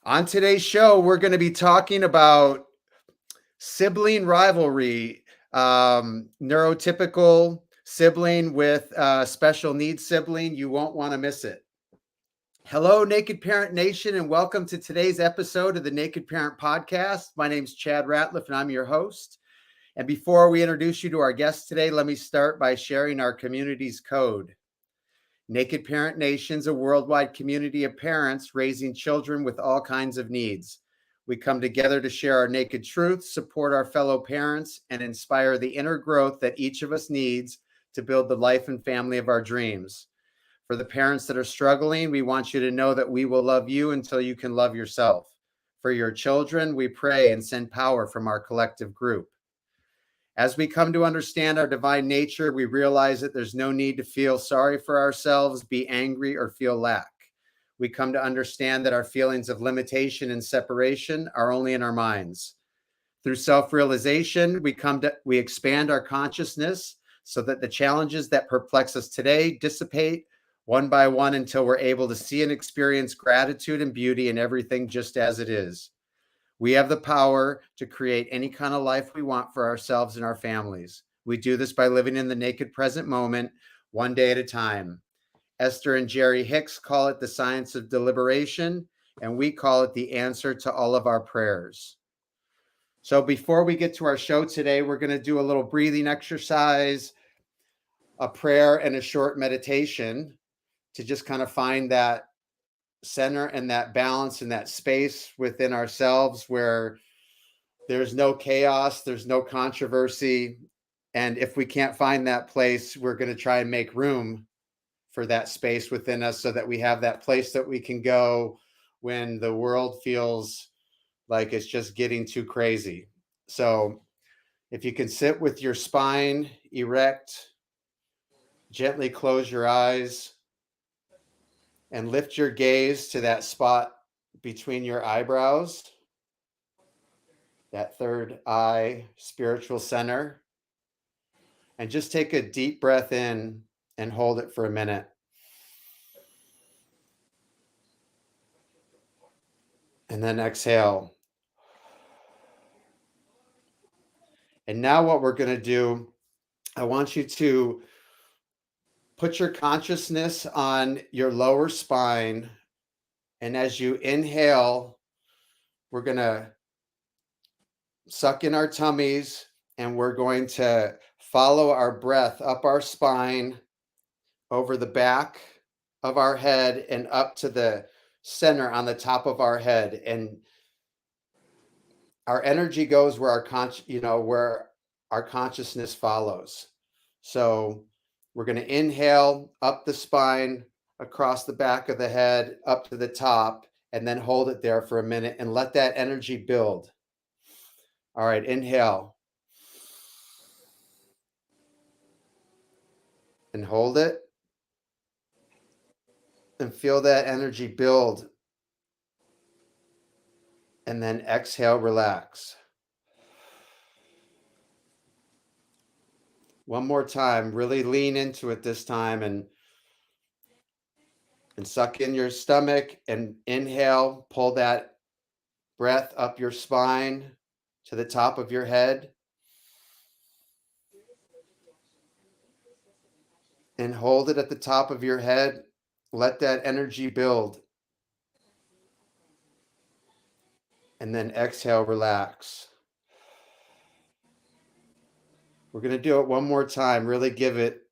On today's show, we're going to be talking about sibling rivalry, neurotypical sibling with special needs sibling. You won't want to miss it. Hello, Naked Parent Nation, and welcome to today's episode of the Naked Parent Podcast. My name is Chad Ratliff, and I'm your host. And before we introduce you to our guest today, let me start by sharing our community's code. Naked Parent Nation's a worldwide community of parents raising children with all kinds of needs. We come together to share our naked truths, support our fellow parents, and inspire the inner growth that each of us needs to build the life and family of our dreams. For the parents that are struggling, we want you to know that we will love you until you can love yourself. For your children, we pray and send power from our collective group. As we come to understand our divine nature, we realize that there's no need to feel sorry for ourselves, be angry, or feel lack. We come to understand that our feelings of limitation and separation are only in our minds. Through self-realization, we expand our consciousness so that the challenges that perplex us today dissipate one by one until we're able to see and experience gratitude and beauty in everything just as it is. We have the power to create any kind of life we want for ourselves and our families. We do this by living in the naked present moment, one day at a time. Esther and Jerry Hicks call it the science of deliberation, and we call it the answer to all of our prayers. So before we get to our show today, we're going to do a little breathing exercise, a prayer, and a short meditation to just kind of find that center and that balance and that space within ourselves where there's no chaos, there's no controversy. And if we can't find that place, we're going to try and make room for that space within us so that we have that place that we can go when the world feels like it's just getting too crazy. So if you can sit with your spine erect, gently close your eyes, and lift your gaze to that spot between your eyebrows, that third eye spiritual center. And just take a deep breath in and hold it for a minute. And then exhale. And now what we're going to do, I want you to put your consciousness on your lower spine. And as you inhale, we're going to suck in our tummies and we're going to follow our breath up our spine, over the back of our head and up to the center on the top of our head. And our energy goes where where our consciousness follows. So we're going to inhale up the spine, across the back of the head, up to the top, and then hold it there for a minute and let that energy build. All right, inhale. And hold it. And feel that energy build. And then exhale, relax. One more time, really lean into it this time and suck in your stomach and inhale, pull that breath up your spine to the top of your head. And hold it at the top of your head. Let that energy build. And then exhale, relax. We're going to do it one more time. Really give it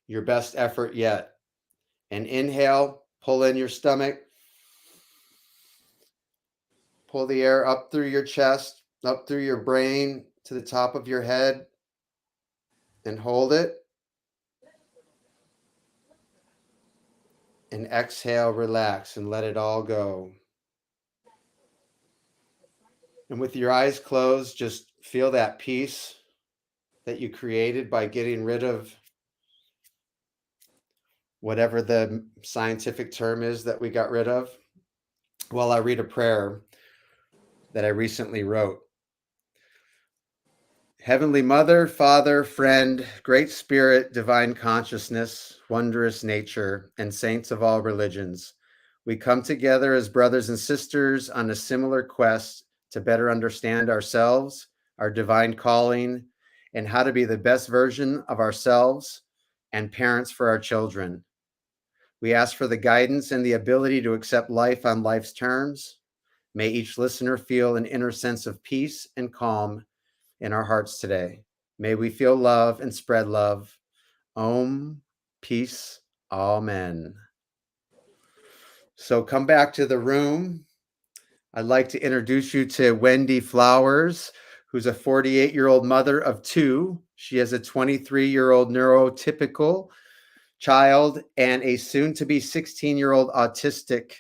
your best effort yet. And inhale, pull in your stomach. Pull the air up through your chest, up through your brain, to the top of your head. And hold it. And exhale, relax, and let it all go. And with your eyes closed, just feel that peace that you created by getting rid of whatever the scientific term is that we got rid of, while I read a prayer that I recently wrote. Heavenly Mother, Father, Friend, Great Spirit, Divine Consciousness, Wondrous Nature, and Saints of all religions, We come together as brothers and sisters on a similar quest to better understand ourselves, our divine calling, and how to be the best version of ourselves and parents for our children. We ask for the guidance and the ability to accept life on life's terms. May each listener feel an inner sense of peace and calm in our hearts today. May we feel love and spread love. Om, peace, amen. So come back to the room. I'd like to introduce you to Wendy Flores, who's a 48-year-old mother of two. She has a 23-year-old neurotypical child and a soon-to-be 16-year-old autistic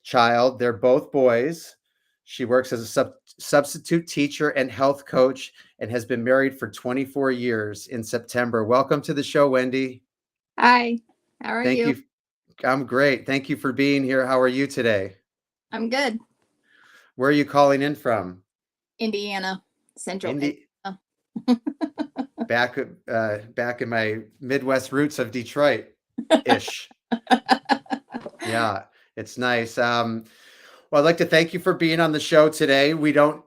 child. They're both boys. She works as a substitute teacher and health coach and has been married for 24 years in September. Welcome to the show, Wendy. Hi, how are Thank you? you. I'm great. Thank you for being here. How are you today? I'm good. Where are you calling in from? Indiana, Central Indy, Indiana. back in my Midwest roots of Detroit ish. Yeah, it's nice. Well, I'd like to thank you for being on the show today. We don't.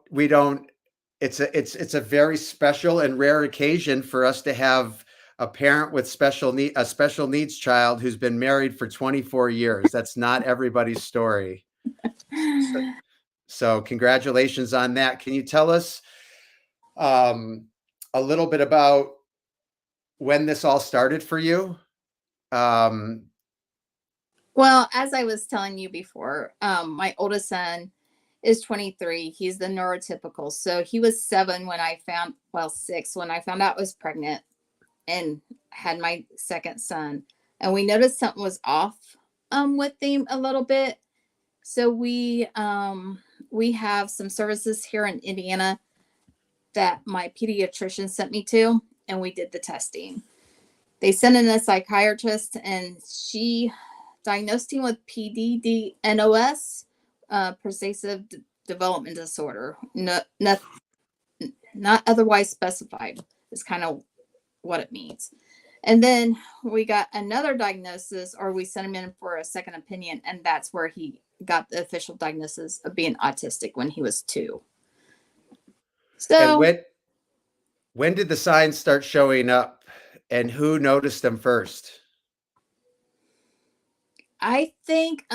It's a very special and rare occasion for us to have a parent with a special needs child who's been married for 24 years. That's not everybody's story. So, so congratulations on that. Can you tell us a little bit about when this all started for you? Um, Well, as I was telling you before, my oldest son is 23. He's the neurotypical. So he was 6 when I found out I was pregnant and had my second son. And we noticed something was off with him a little bit. So we have some services here in Indiana that my pediatrician sent me to, and we did the testing. They sent in a psychiatrist, and she diagnosed him with PDDNOS, pervasive development disorder. Not otherwise specified is kind of what it means. And then we got another diagnosis, or we sent him in for a second opinion, and that's where he got the official diagnosis of being autistic when he was 2. and So when did the signs start showing up, and who noticed them first? I think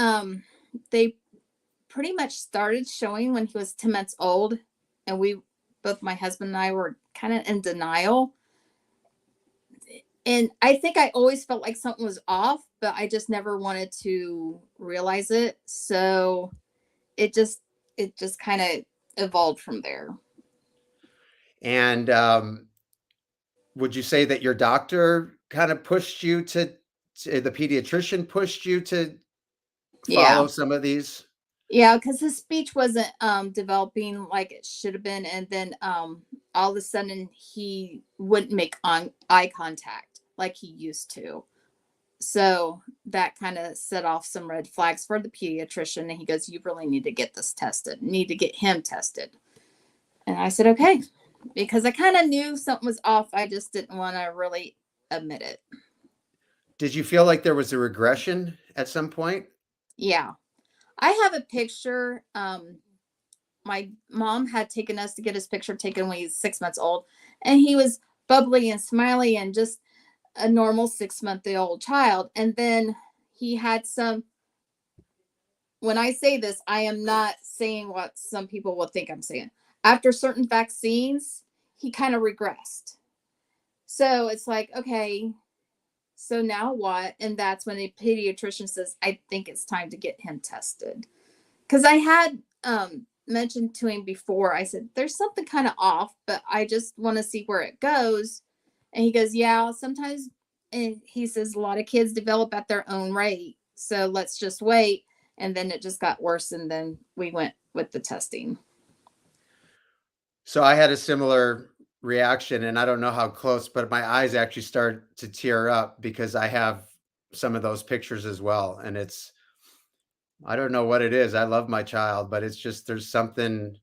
they pretty much started showing when he was 10 months old, and both my husband and I were kind of in denial. And I think I always felt like something was off, but I just never wanted to realize it. So it just kind of evolved from there. And would you say that your doctor kind of pushed you to the pediatrician pushed you to Yeah. follow some of these? Yeah, because his speech wasn't developing like it should have been, and then all of a sudden he wouldn't make eye contact like he used to. So that kind of set off some red flags for the pediatrician, and he goes, "You really need to get this tested. Need to get him tested." And I said, "Okay," because I kind of knew something was off. I just didn't want to really admit it. Did you feel like there was a regression at some point? Yeah, I have a picture. My mom had taken us to get his picture taken when he was 6 months old, and he was bubbly and smiley and just a normal 6-month-old child. And then he had some, when I say this, I am not saying what some people will think I'm saying. After certain vaccines, he kind of regressed. So it's like, okay, so now what? And that's when a pediatrician says, I think it's time to get him tested. Because I had mentioned to him before, I said, there's something kind of off, but I just want to see where it goes. And he goes, yeah, sometimes. And he says, a lot of kids develop at their own rate. So let's just wait. And then it just got worse. And then we went with the testing. So I had a similar reaction, and I don't know how close, but my eyes actually start to tear up because I have some of those pictures as well. And I don't know what it is. I love my child, but it's just there's something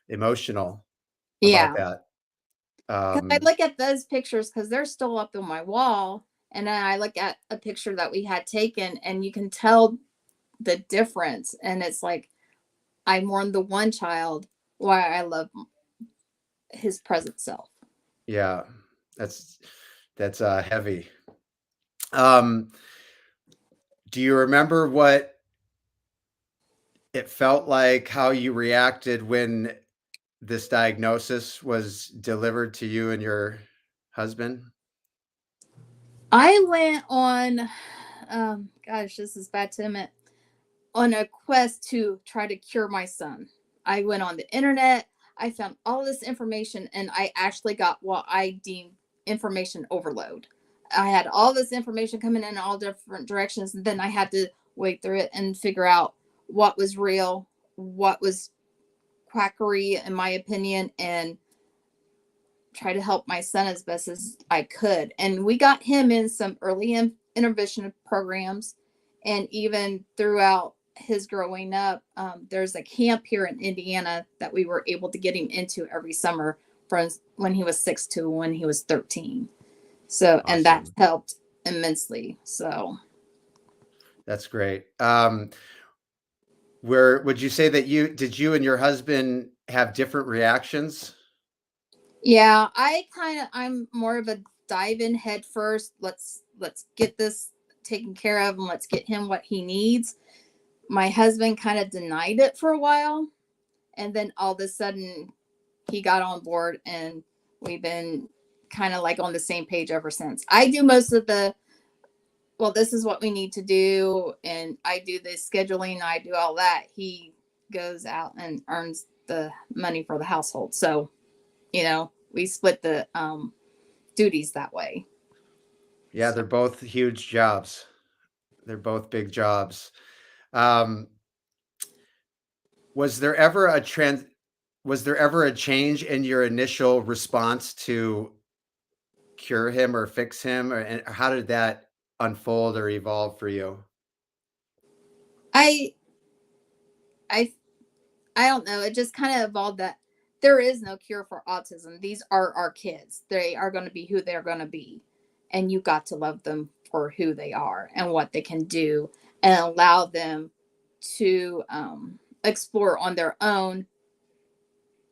emotional about Yeah. that. Because I look at those pictures because they're still up on my wall. And then I look at a picture that we had taken, and you can tell the difference. And it's like, I mourn the one child while I love his present self. Yeah, that's heavy. Um, do you remember what it felt like, how you reacted when this diagnosis was delivered to you and your husband? I went on, gosh, this is bad to admit, on a quest to try to cure my son. I went on the internet, I found all this information, and I actually got what I deemed information overload. I had all this information coming in all different directions, and then I had to wade through it and figure out what was real, what was quackery, in my opinion, and try to help my son as best as I could. And we got him in some early intervention programs. And even throughout his growing up, there's a camp here in Indiana that we were able to get him into every summer from when he was 6 to when he was 13. So, and that Awesome. helped immensely. So, That's great. Where would you say that you and your husband have different reactions? yeah, I'm more of a dive in head first. Let's get this taken care of and let's get him what he needs. My husband kind of denied it for a while, and then all of a sudden he got on board, and we've been kind of like on the same page ever since. I do most of the, well, this is what we need to do, and I do the scheduling, I do all that. He goes out and earns the money for the household. So, we split the duties that way. Yeah, they're both huge jobs. They're both big jobs. Um, was there ever a trend? Was there ever a change in your initial response to cure him or fix him, or and how did that unfold or evolve for you? I I I don't know. It just kind of evolved that there is no cure for autism. These are our kids. They are going to be who they're going to be. And you got to love them for who they are and what they can do and allow them to explore on their own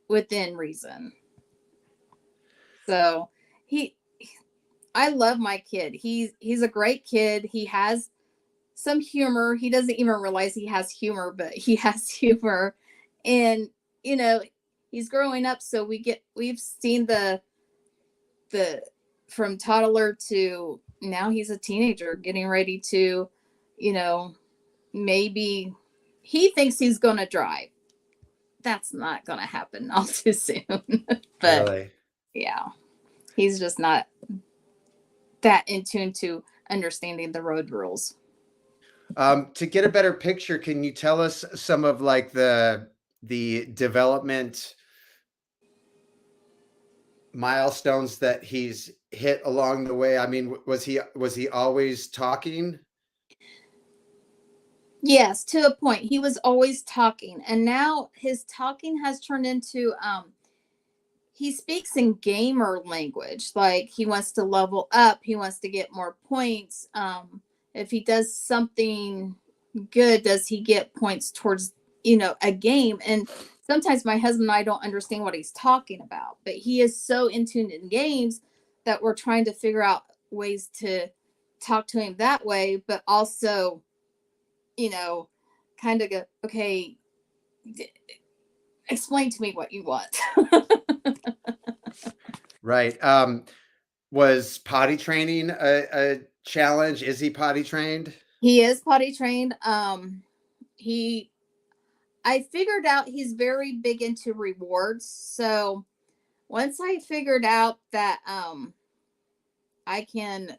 within reason. So he, I love my kid. He's a great kid. He has some humor. He doesn't even realize he has humor, but he has humor. And you know, he's growing up, so we've seen the from toddler to now he's a teenager getting ready to, you know, maybe he thinks he's going to drive. That's not going to happen all too soon. But Really? yeah, he's just not that in tune to understanding the road rules. To get a better picture, can you tell us some of like the development milestones that he's hit along the way? I mean, was he always talking? Yes, to a point. He was always talking, and now his talking has turned into he speaks in gamer language. Like he wants to level up, he wants to get more points. If he does something good, does he get points towards, a game? And sometimes my husband and I don't understand what he's talking about, but he is so in tune in games that we're trying to figure out ways to talk to him that way, but also, you know, kind of go, okay, explain to me what you want. Right. Was potty training a challenge? Is he potty trained? He is potty trained. He I figured out he's very big into rewards. So once I figured out that I can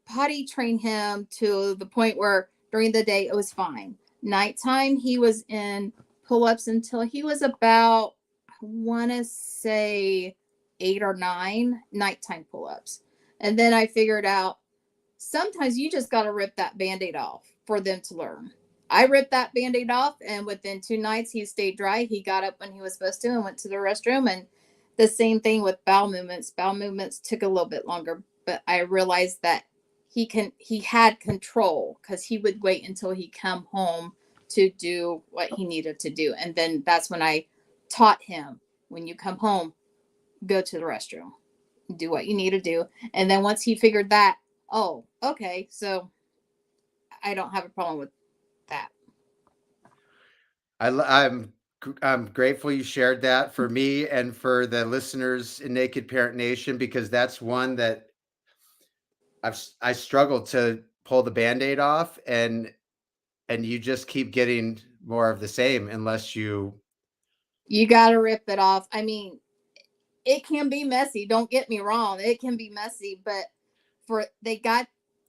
potty train him to the point where during the day it was fine. Nighttime he was in pull-ups until he was about, I want to say 8 or 9 nighttime pull-ups. And then I figured out sometimes you just got to rip that band-aid off for them to learn. I ripped that band-aid off, and within 2 nights he stayed dry. He got up when he was supposed to and went to the restroom. And the same thing with bowel movements. Bowel movements took a little bit longer, but I realized that he had control, because he would wait until he come home to do what he needed to do. And then that's when I taught him, when you come home, go to the restroom, do what you need to do. And then once he figured that, oh, okay, so I don't have a problem with that. I'm grateful you shared that for me and for the listeners in Naked Parent Nation, because that's one that I struggled to pull the Band-Aid off, and you just keep getting more of the same unless you. You got to rip it off. I mean, it can be messy. Don't get me wrong. It can be messy, but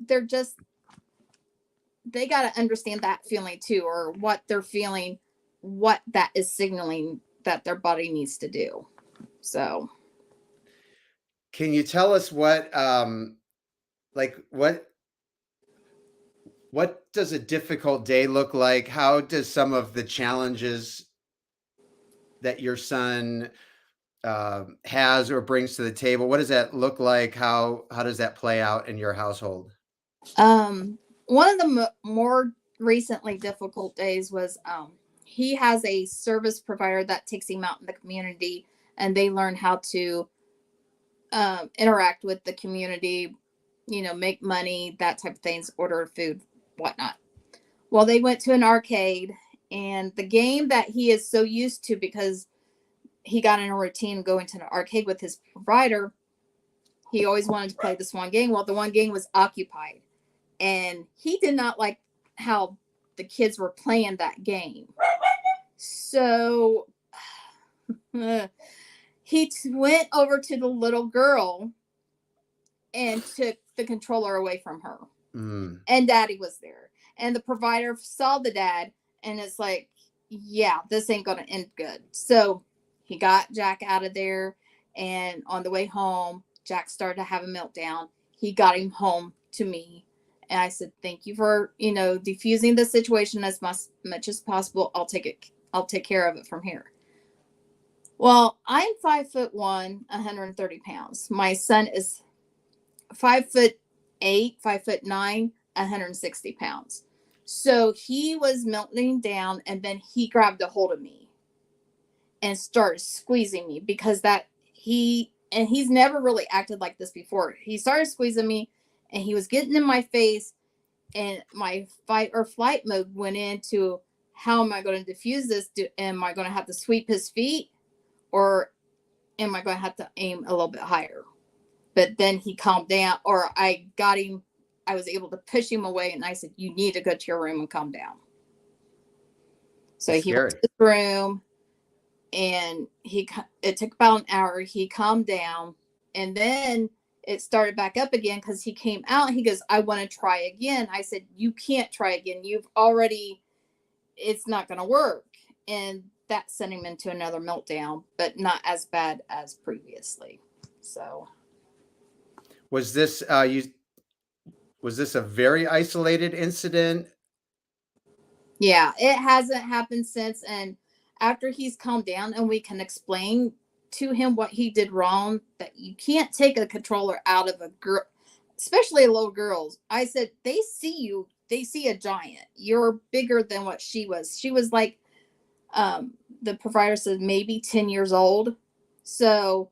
they're just, they got to understand that feeling too, or what they're feeling, what that is signaling that their body needs to do. So, Can you tell us what like what does a difficult day look like? How does some of the challenges that your son has or brings to the table, what does that look like? How does that play out in your household? one of the more recently difficult days was, he has a service provider that takes him out in the community, and they learn how to interact with the community, make money, that type of things, order food, whatnot. Well, they went to an arcade, and the game that he is so used to, because he got in a routine going to an arcade with his provider, he always wanted to play this one game. Well, the one game was occupied, and he did not like how the kids were playing that game. So he went over to the little girl and took the controller away from her. And daddy was there. And the provider saw the dad, and it's like, yeah, this ain't going to end good. So he got Jack out of there. And on the way home, Jack started to have a meltdown. He got him home to me. And I said, thank you for, diffusing the situation as much as possible. I'll take care of it from here. Well, I'm 5'1", 130 pounds. My son is 5'8", 5'9", 160 pounds. So he was melting down, and then he grabbed a hold of me and started squeezing me, because he's never really acted like this before. He started squeezing me, and he was getting in my face, and my fight or flight mode went into, how am I going to diffuse this? Am I going to have to sweep his feet, or am I going to have to aim a little bit higher? But then he calmed down, or I was able to push him away, and I said, you need to go to your room and calm down. So he went to his room, and it took about an hour. He calmed down, and then it started back up again, because he came out and he goes, I want to try again. I said, you can't try again. It's not going to work. And that sent him into another meltdown, but not as bad as previously. So. Was this was this a very isolated incident? Yeah, it hasn't happened since. And after he's calmed down and we can explain to him what he did wrong, that you can't take a controller out of a girl, especially little girls. I said, they see you, they see a giant. You're bigger than what she was. She was like, the provider said, maybe 10 years old. So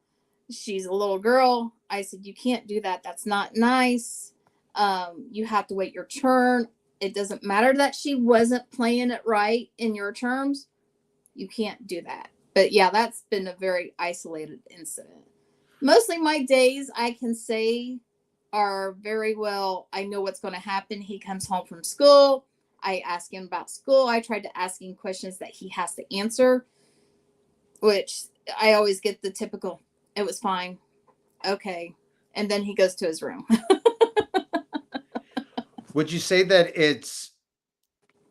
she's a little girl. I said, you can't do that. That's not nice. You have to wait your turn. It doesn't matter that she wasn't playing it right in your terms. You can't do that. But yeah, that's been a very isolated incident. Mostly my days, I can say, are very well, I know what's going to happen. He comes home from school. I ask him about school. I tried to ask him questions that he has to answer, which I always get the typical, it was fine. Okay. And then he goes to his room. Would you say that it's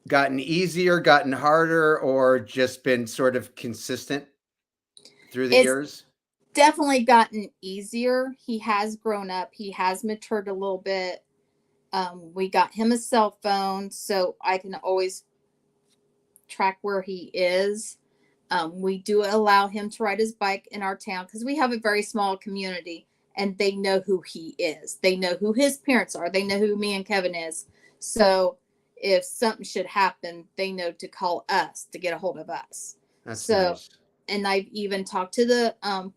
gotten easier, gotten harder, or just been sort of consistent through the years? Definitely gotten easier. He has grown up. He has matured a little bit. We got him a cell phone, so I can always track where he is. We do allow him to ride his bike in our town, because we have a very small community, and they know who he is. They know who his parents are. They know who me and Kevin is. So if something should happen, they know to call us to get a hold of us. That's So, nice. and I've even talked to the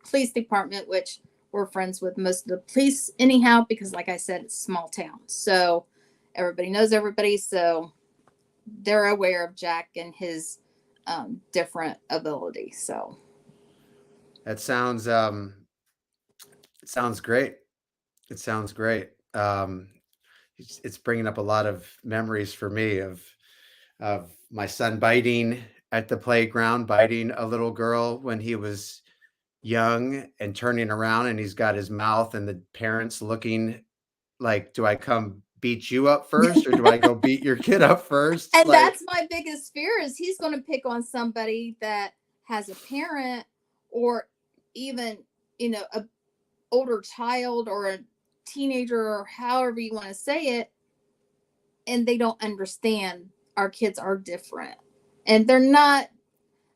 police department, which we're friends with most of the police anyhow, because like I said, it's a small town. So everybody knows everybody. So they're aware of Jack and his different abilities. So That sounds great. It sounds great. It's bringing up a lot of memories for me of my son biting at the playground, biting a little girl when he was young and turning around and he's got his mouth and the parents looking like, do I come beat you up first or do I go beat your kid up first? and Like, that's my biggest fear is he's going to pick on somebody that has a parent or even a older child or a teenager or however you want to say it, and they don't understand our kids are different, and they're not,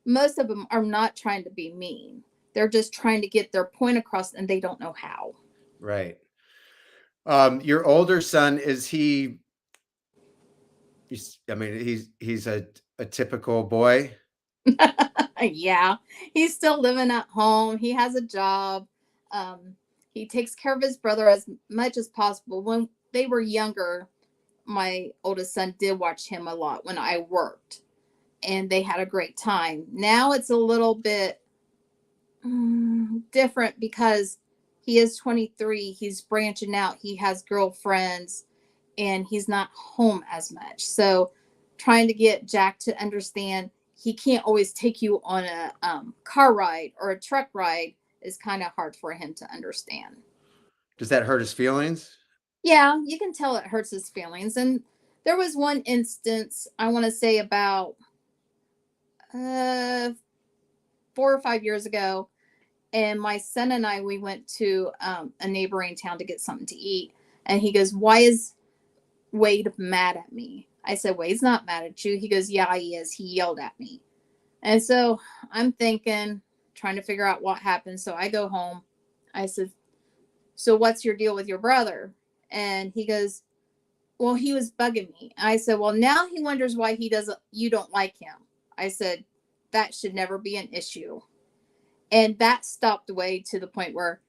most of them are not trying to be mean, they're just trying to get their point across and they don't know how. right. Your older son, I mean, he's a typical boy. Yeah, he's still living at home, he has a job, um, he takes care of his brother as much as possible. When they were younger, my oldest son did watch him a lot when I worked, and they had a great time. Now it's a little bit different because he is 23, he's branching out, he has girlfriends, and he's not home as much. So trying to get Jack to understand he can't always take you on a car ride or a truck ride is kind of hard for him to understand. Does that hurt his feelings? Yeah, you can tell it hurts his feelings. And there was one instance, I want to say about uh, 4 or 5 years ago, and my son and I, we went to a neighboring town to get something to eat. And he goes, "Why is Wade mad at me?" I said, "Wade's not mad at you." He goes, "Yeah, he is. He yelled at me." And so I'm thinking, trying to figure out what happened. So I go home. I said, "So what's your deal with your brother?" And he goes, "Well, he was bugging me." I said, "Well, now he wonders why you don't like him." I said, "That should never be an issue." And that stopped away to the point where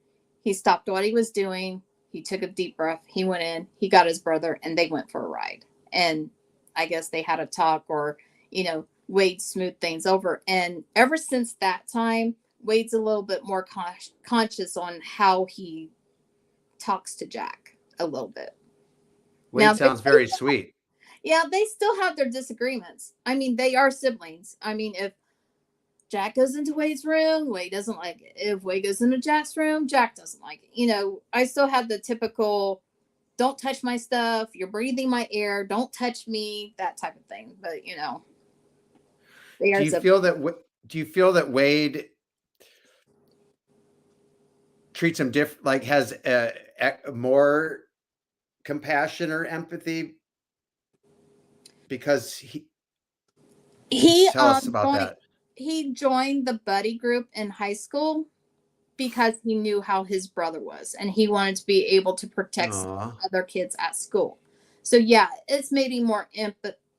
he stopped what he was doing. He took a deep breath. He went in, he got his brother, and they went for a ride. And I guess they had a talk, or, Wade smoothed things over. And ever since that time, Wade's a little bit more conscious on how he talks to Jack a little bit. Now, Wade sounds very sweet. yeah, they still have their disagreements. I mean, they are siblings. I mean, if Jack goes into Wade's room, Wade doesn't like it. If Wade goes into Jack's room, Jack doesn't like it. I still have the typical don't touch my stuff, you're breathing my air, don't touch me, that type of thing. But, they Do are you so. feel that do you feel that Wade treats him different, like has more compassion or empathy because He tell us about that. joined the buddy group in high school because he knew how his brother was and he wanted to be able to protect some Aw. other kids at school. So yeah, it's made him more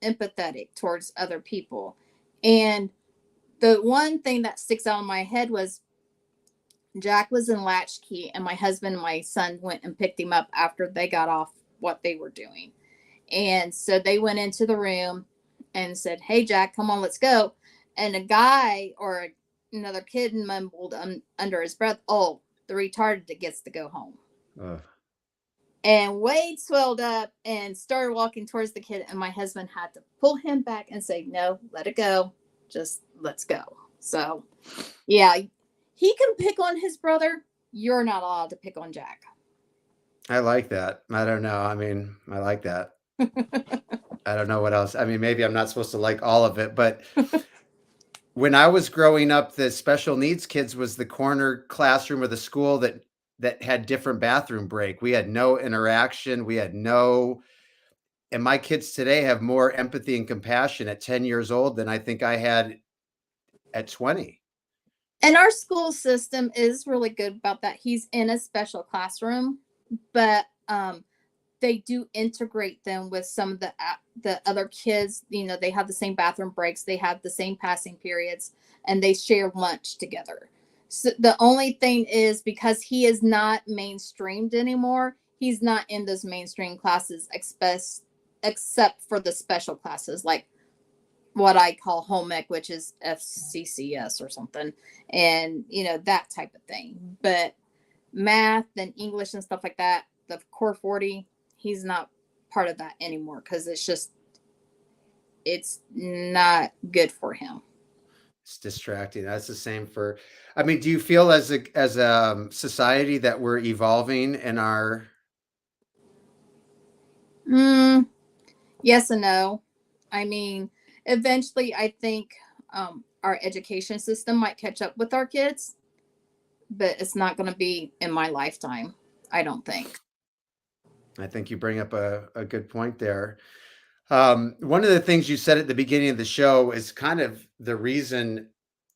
empathetic towards other people. And the one thing that sticks out in my head was Jack was in latchkey and my husband and my son went and picked him up after they got off what they were doing. And so they went into the room and said, "Hey, Jack, come on, let's go." And a guy or another kid mumbled under his breath, "Oh, the retarded that gets to go home." Ugh. And Wade swelled up and started walking towards the kid. And my husband had to pull him back and say, "No, let it go. Just let's go." So, yeah, he can pick on his brother. You're not allowed to pick on Jack. I like that. I don't know. I mean, I like that. I don't know what else. I mean, maybe I'm not supposed to like all of it, but when I was growing up, the special needs kids was the corner classroom of the school that had different bathroom break. We had no interaction. We had no, and my kids today have more empathy and compassion at 10 years old than I think I had at 20. And our school system is really good about that. He's in a special classroom, but they do integrate them with some of the other kids. You know, they have the same bathroom breaks, they have the same passing periods, and they share lunch together. So the only thing is, because he is not mainstreamed anymore, he's not in those mainstream classes, except for the special classes, like what I call home ec, which is FCCS or something, and you know, that type of thing. But math and English and stuff like that, the core 40, he's not part of that anymore, because it's not good for him. It's distracting. That's the same for, I mean, do you feel as a society that we're evolving in our, Yes and no. I mean, eventually, I think our education system might catch up with our kids, but it's not going to be in my lifetime, I don't think. I think you bring up a good point there. One of the things you said at the beginning of the show is kind of the reason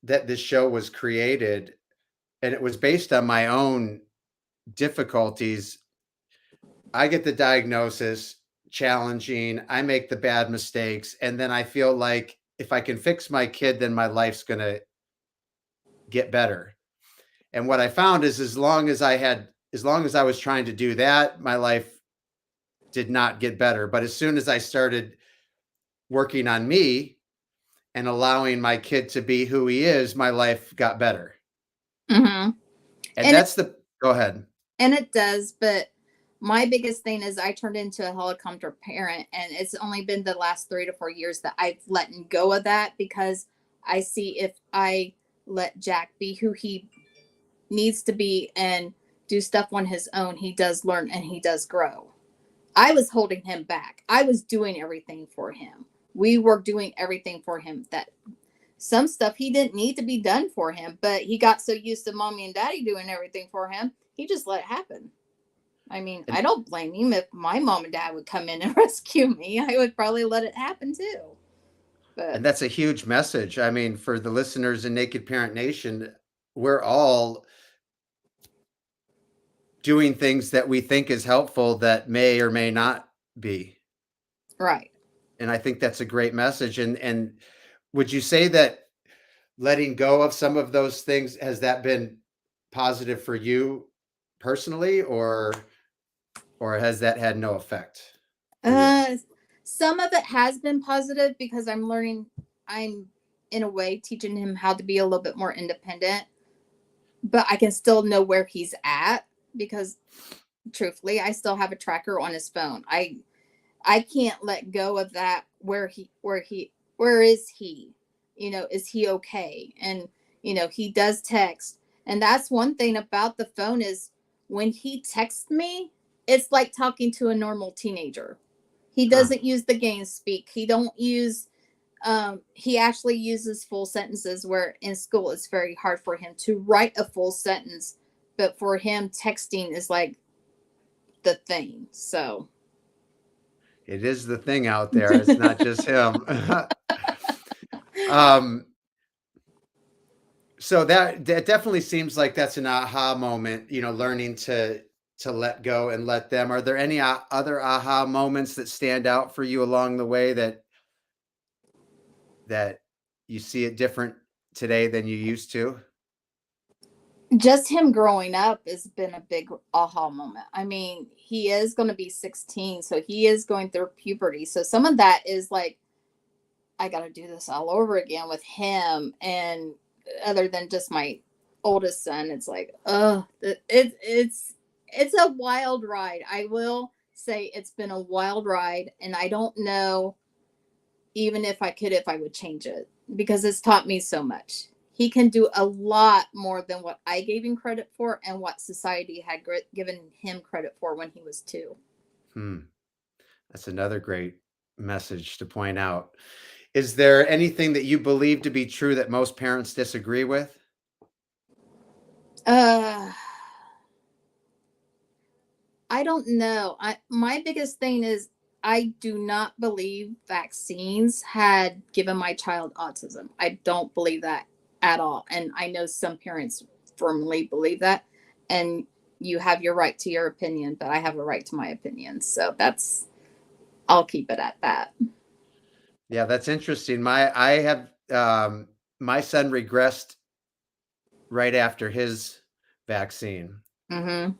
that this show was created, and it was based on my own difficulties. I get the diagnosis, challenging, I make the bad mistakes, and then I feel like if I can fix my kid, then my life's going to get better. And what I found is as long as I was trying to do that, my life did not get better. But as soon as I started working on me and allowing my kid to be who he is, my life got better. Mm-hmm. And And that's the, go ahead. And it does, but my biggest thing is I turned into a helicopter parent, and it's only been the last 3 to 4 years that I've let go of that, because I see, if I let Jack be who he needs to be and do stuff on his own, he does learn and he does grow. I was holding him back. I was doing everything for him. We were doing everything for him, that some stuff he didn't need to be done for him, but he got so used to mommy and daddy doing everything for him, he just let it happen. I mean, I And, don't blame him. If my mom and dad would come in and rescue me, I would probably let it happen too. and But that's a huge message. I mean, for the listeners in Naked Parent Nation, we're all doing things that we think is helpful that may or may not be. right. And I think that's a great message. And would you say that letting go of some of those things, has that been positive for you personally, or has that had no effect for you? Uh, some of it has been positive, because I'm learning. I'm, in a way, teaching him how to be a little bit more independent, but I can still know where he's at, because truthfully, I still have a tracker on his phone. I can't let go of that. Where is he? You know, is he okay? And you know, he does text. And that's one thing about the phone, is when he texts me, it's like talking to a normal teenager. He Huh. doesn't use the game speak. He don't use he actually uses full sentences, where in school it's very hard for him to write a full sentence, but for him texting is like the thing. So, It is the thing out there. It's not just him. um, so that definitely seems like that's an aha moment, learning to let go and let them. Are there any other aha moments that stand out for you along the way, that you see it different today than you used to? just him growing up has been a big aha moment. I mean, he is going to be 16, so he is going through puberty. So some of that is like, I got to do this all over again with him. And other than just my oldest son, it's like, oh, it's a wild ride. I will say it's been a wild ride, and I don't know, even if I would change it, because it's taught me so much. He can do a lot more than what I gave him credit for, and what society had given him credit for when he was 2. Hmm. That's another great message to point out. Is there anything that you believe to be true that most parents disagree with? Uh, I don't know. My biggest thing is, I do not believe vaccines had given my child autism. I don't believe that at all. And I know some parents firmly believe that. And you have your right to your opinion, but I have a right to my opinion. So I'll keep it at that. Yeah, that's interesting. I have my son regressed right after his vaccine, Mm-hmm.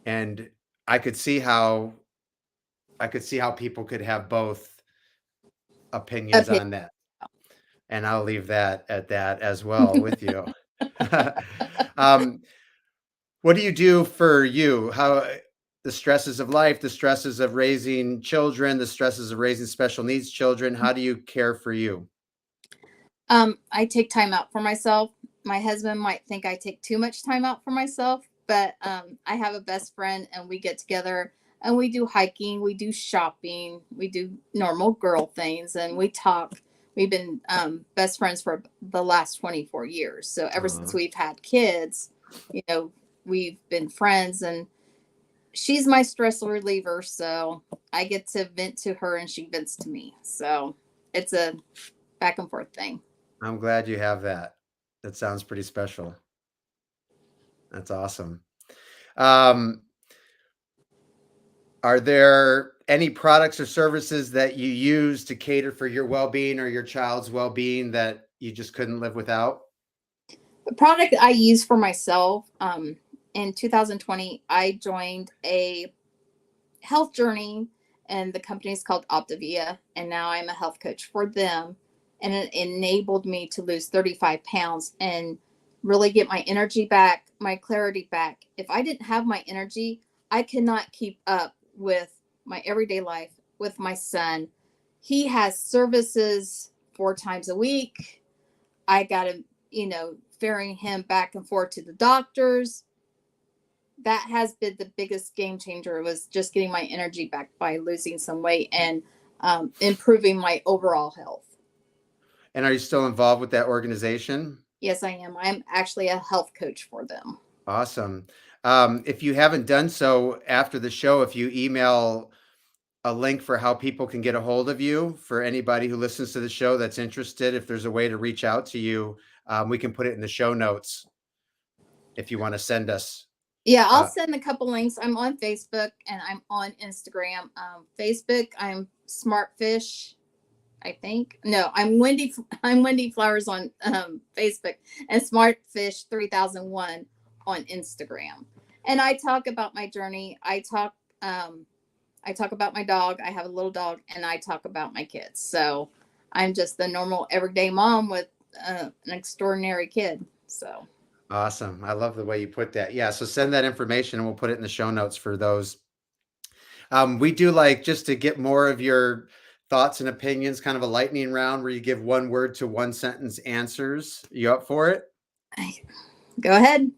and I could see how people could have both opinions Opinion. on that. And I'll leave that at that as well with you. um, what do you do for you? How the stresses of life, the stresses of raising children, the stresses of raising special needs children, how do you care for you? I take time out for myself. My husband might think I take too much time out for myself, but I have a best friend and we get together and we do hiking, we do shopping, we do normal girl things, and we talk. We've been best friends for the last 24 years. So ever since we've had kids, you know, we've been friends, and she's my stress reliever. So I get to vent to her and she vents to me. So it's a back and forth thing. I'm glad you have that. That sounds pretty special. That's awesome. Um, are there any products or services that you use to cater for your well-being or your child's well-being that you just couldn't live without? The product I use for myself, in 2020, I joined a health journey, and the company is called Optavia, and now I'm a health coach for them. And it enabled me to lose 35 pounds and really get my energy back, my clarity back. If I didn't have my energy, I could not keep up with my everyday life with my son. He has services 4 times a week. I got to, ferrying him back and forth to the doctors. That has been the biggest game changer, was just getting my energy back by losing some weight and improving my overall health. And are you still involved with that organization? Yes, I am. I'm actually a health coach for them. Awesome. If you haven't done so after the show, if you email a link for how people can get a hold of you, for anybody who listens to the show that's interested, if there's a way to reach out to you, we can put it in the show notes if you want to send us. Yeah, I'll Uh, send a couple links. I'm on Facebook and I'm on Instagram. Facebook, I'm Smartfish, I think. No, I'm Wendy. I'm Wendy Flowers on Facebook, and Smartfish 3001 on Instagram. And I talk about my journey. I talk about my dog. I have a little dog, and I talk about my kids. So I'm just the normal everyday mom with an extraordinary kid. So awesome. I love the way you put that. Yeah. So send that information and we'll put it in the show notes for those. We do, like, just to get more of your thoughts and opinions, kind of a lightning round where you give one word to one sentence answers. You up for it? go ahead.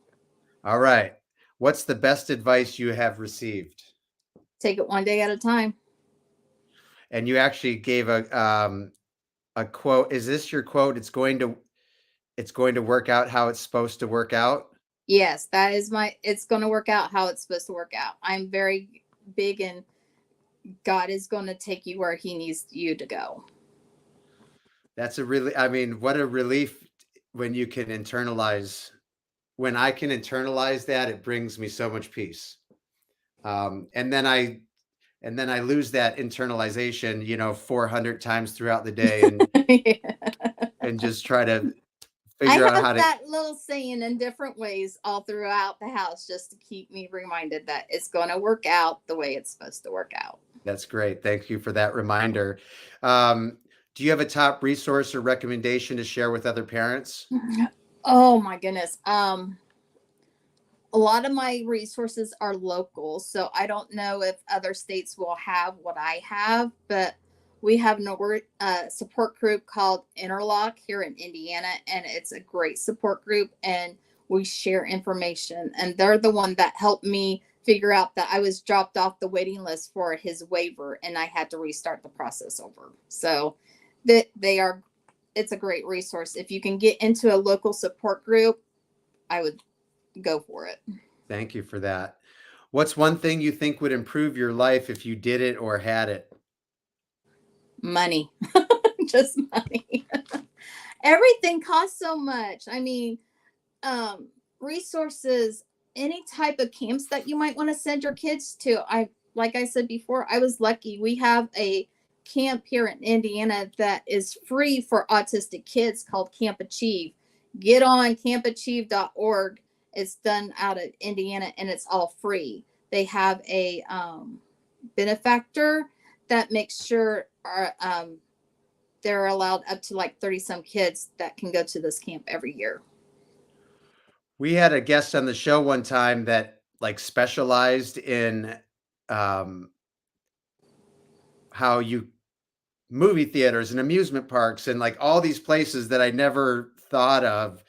All right. What's the best advice you have received? Take it one day at a time. And you actually gave a quote. Is this your quote? It's going to work out how it's supposed to work out. Yes, that is it's going to work out how it's supposed to work out. I'm very big in God is going to take you where he needs you to go. That's I mean, what a relief when you can internalize. When I can internalize that, it brings me so much peace. And then I lose that internalization, 400 times throughout the day, and just try to I figure out have how to. that little saying in different ways all throughout the house just to keep me reminded that it's going to work out the way it's supposed to work out. That's great. Thank you for that reminder. Do you have a top resource or recommendation to share with other parents? Oh my goodness. A lot of my resources are local, so I don't know if other states will have what I have, but we have a support group called Interlock here in Indiana, and it's a great support group, and we share information. And they're the one that helped me figure out that I was dropped off the waiting list for his waiver, and I had to restart the process over. So that it's a great resource. If you can get into a local support group, I would go for it. Thank you for that. What's one thing you think would improve your life if you did it or had it? Money. Just money. Everything costs so much. I mean, um, resources, any type of camps that you might want to send your kids to. Like I said before, I was lucky. We have a camp here in Indiana that is free for autistic kids called Camp Achieve. Get on campachieve.org. It's done out of Indiana and it's all free. They have a benefactor that makes sure they're allowed up to like 30 some kids that can go to this camp every year. We had a guest on the show one time that like specialized in how you movie theaters and amusement parks and like all these places that I never thought of,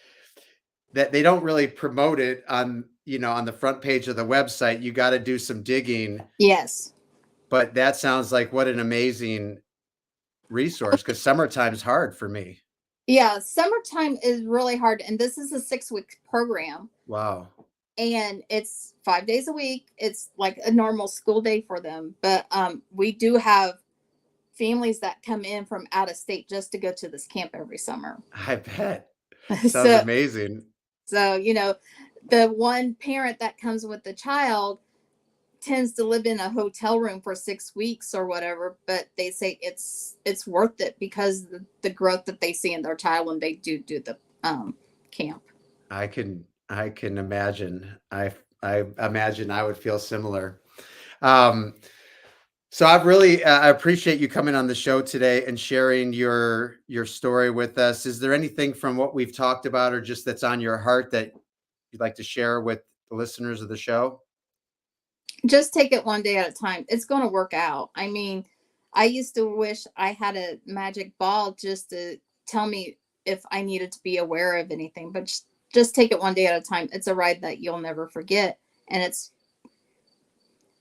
that they don't really promote it on, on the front page of the website. You got to do some digging. Yes. But that sounds like what an amazing resource, because summertime's hard for me. Yeah, summertime is really hard, and this is a 6-week program. Wow. And it's 5 days a week. It's like a normal school day for them, but we do have families that come in from out of state just to go to this camp every summer. I bet. Sounds amazing. So, the one parent that comes with the child tends to live in a hotel room for 6 weeks or whatever, but they say it's worth it because the growth that they see in their child when they do the camp. I can imagine. I imagine I would feel similar. So I appreciate you coming on the show today and sharing your story with us. Is there anything from what we've talked about or just that's on your heart that you'd like to share with the listeners of the show? Just take it one day at a time. It's going to work out. I mean, I used to wish I had a magic ball just to tell me if I needed to be aware of anything, but just take it one day at a time. It's a ride that you'll never forget. And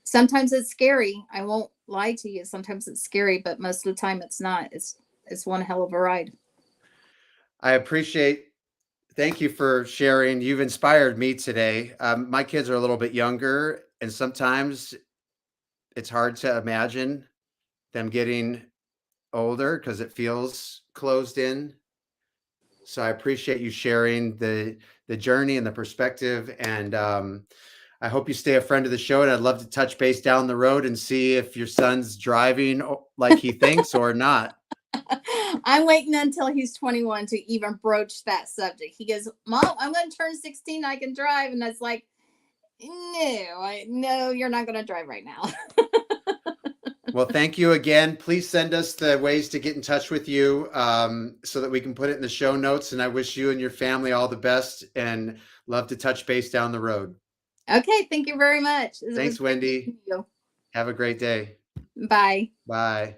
sometimes it's scary. I won't lie to you. Sometimes it's scary, but most of the time it's not. It's one hell of a ride. Thank you for sharing. You've inspired me today. My kids are a little bit younger, and sometimes it's hard to imagine them getting older because it feels closed in. So I appreciate you sharing the journey and the perspective. And I hope you stay a friend of the show. And I'd love to touch base down the road and see if your son's driving like he thinks or not. I'm waiting until he's 21 to even broach that subject. He goes, "Mom, I'm going to turn 16. I can drive." And that's like, no, you're not going to drive right now. Well, thank you again. Please send us the ways to get in touch with you so that we can put it in the show notes. And I wish you and your family all the best and love to touch base down the road. Okay. Thank you very much. Thanks, Wendy. Have a great day. Bye. Bye.